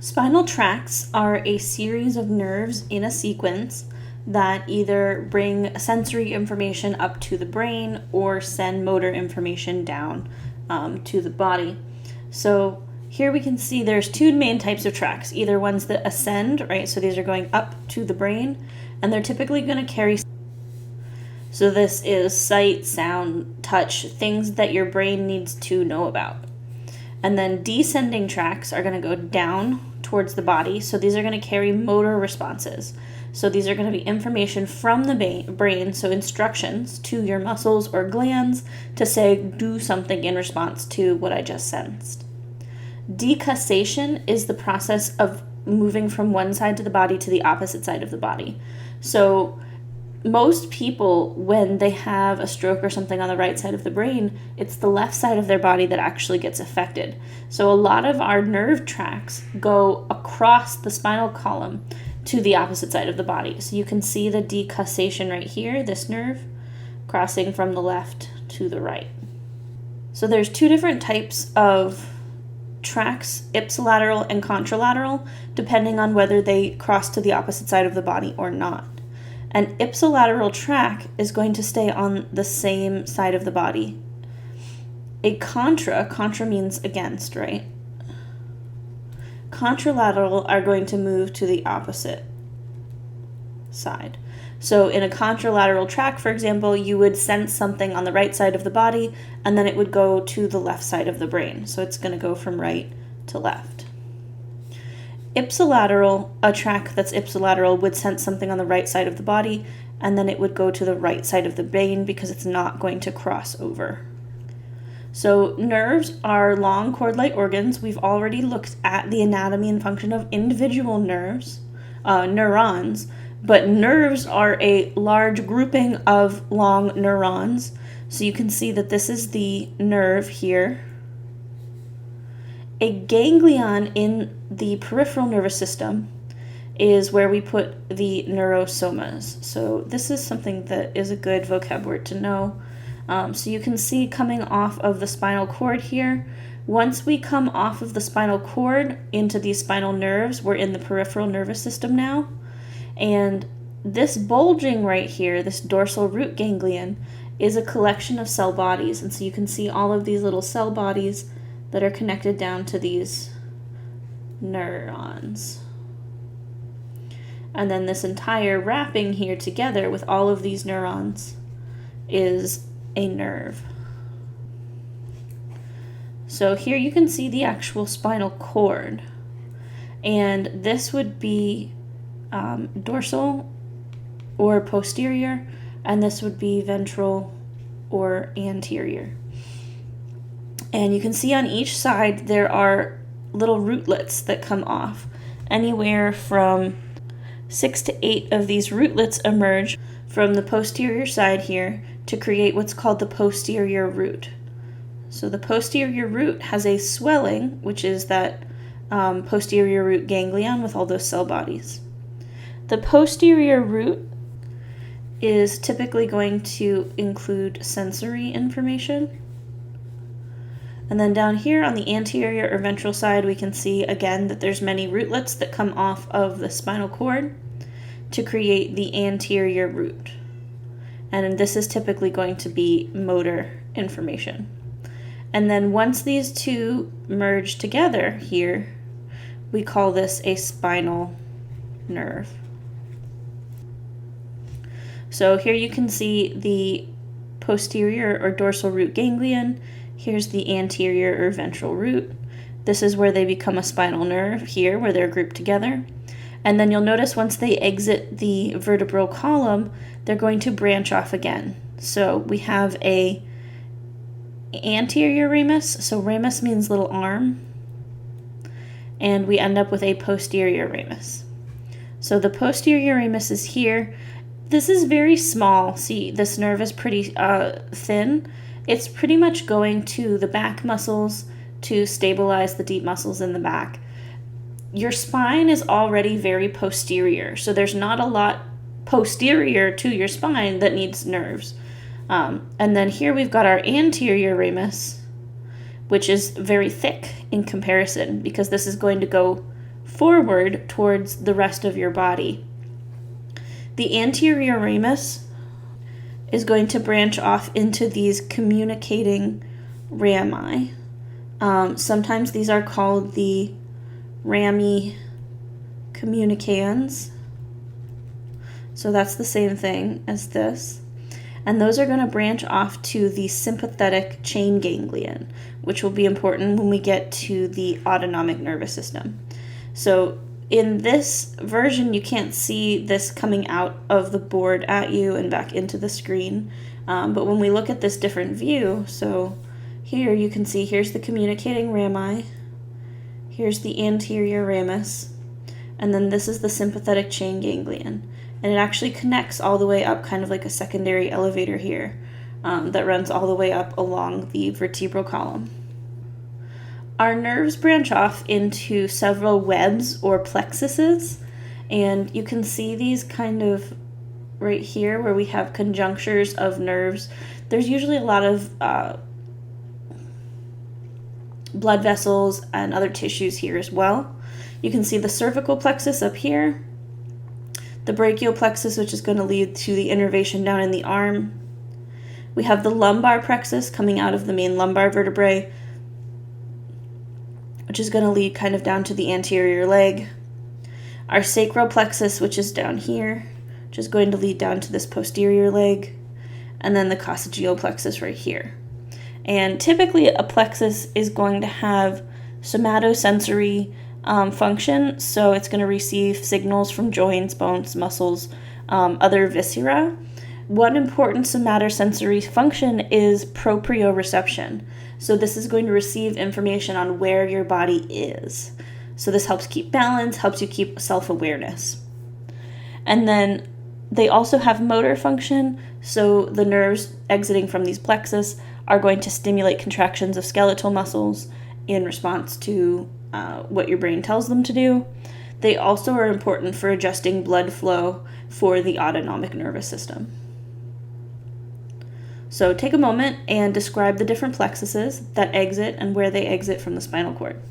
Spinal tracks are a series of nerves in a sequence that either bring sensory information up to the brain or send motor information down to the body. So here we can see there's two main types of tracks, either ones that ascend, right? So these are going up to the brain, and they're typically going to carry. So this is sight, sound, touch, things that your brain needs to know about. And then descending tracks are going to go down towards the body. So these are going to carry motor responses. So these are going to be information from the brain, so instructions to your muscles or glands to say, do something in response to what I just sensed. Decussation is the process of moving from one side of the body to the opposite side of the body. So most people, when they have a stroke or something on the right side of the brain, it's the left side of their body that actually gets affected. So a lot of our nerve tracks go across the spinal column to the opposite side of the body. So you can see the decussation right here, this nerve, crossing from the left to the right. So there's two different types of tracks, ipsilateral and contralateral, depending on whether they cross to the opposite side of the body or not. An ipsilateral track is going to stay on the same side of the body. A contra means against, right? Contralateral are going to move to the opposite side. So in a contralateral track, for example, you would sense something on the right side of the body, and then it would go to the left side of the brain. So it's going to go from right to left. Ipsilateral, a track that's ipsilateral would sense something on the right side of the body, and then it would go to the right side of the brain because it's not going to cross over. So nerves are long cord-like organs. We've already looked at the anatomy and function of individual nerves, neurons, but nerves are a large grouping of long neurons. So you can see that this is the nerve here. A ganglion in the peripheral nervous system is where we put the neurosomas. So this is something that is a good vocab word to know. So you can see coming off of the spinal cord here. Once we come off of the spinal cord into these spinal nerves, we're in the peripheral nervous system now. And this bulging right here, this dorsal root ganglion, is a collection of cell bodies. And so you can see all of these little cell bodies that are connected down to these neurons. And then this entire wrapping here together with all of these neurons is a nerve. So here you can see the actual spinal cord. And this would be dorsal or posterior, and this would be ventral or anterior. And you can see on each side there are little rootlets that come off. Anywhere from 6 to 8 of these rootlets emerge from the posterior side here to create what's called the posterior root. So the posterior root has a swelling, which is that posterior root ganglion with all those cell bodies. The posterior root is typically going to include sensory information. And then down here on the anterior or ventral side, we can see again that there's many rootlets that come off of the spinal cord to create the anterior root. And this is typically going to be motor information. And then once these two merge together here, we call this a spinal nerve. So here you can see the posterior or dorsal root ganglion. Here's the anterior or ventral root. This is where they become a spinal nerve here, where they're grouped together. And then you'll notice once they exit the vertebral column, they're going to branch off again. So we have a anterior ramus. So ramus means little arm. And we end up with a posterior ramus. So the posterior ramus is here. This is very small. See, this nerve is pretty thin. It's pretty much going to the back muscles to stabilize the deep muscles in the back. Your spine is already very posterior, so there's not a lot posterior to your spine that needs nerves. And then here we've got our anterior ramus, which is very thick in comparison because this is going to go forward towards the rest of your body. The anterior ramus is going to branch off into these communicating rami. Sometimes these are called the rami communicans. So that's the same thing as this. And those are going to branch off to the sympathetic chain ganglion, which will be important when we get to the autonomic nervous system. So in this version, you can't see this coming out of the board at you and back into the screen. But when we look at this different view, so here you can see here's the communicating rami, here's the anterior ramus, and then this is the sympathetic chain ganglion. And it actually connects all the way up, kind of like a secondary elevator here, that runs all the way up along the vertebral column. Our nerves branch off into several webs or plexuses, and you can see these kind of right here where we have conjunctures of nerves. There's usually a lot of blood vessels and other tissues here as well. You can see the cervical plexus up here, the brachial plexus, which is going to lead to the innervation down in the arm. We have the lumbar plexus coming out of the main lumbar vertebrae, which is going to lead kind of down to the anterior leg. Our sacral plexus, which is down here, which is going to lead down to this posterior leg. And then the coccygeal plexus right here. And typically a plexus is going to have somatosensory function, so it's going to receive signals from joints, bones, muscles, other viscera. One important somatosensory function is proprioception. So this is going to receive information on where your body is. So this helps keep balance, helps you keep self-awareness. And then they also have motor function, so the nerves exiting from these plexus are going to stimulate contractions of skeletal muscles in response to what your brain tells them to do. They also are important for adjusting blood flow for the autonomic nervous system. So take a moment and describe the different plexuses that exit and where they exit from the spinal cord.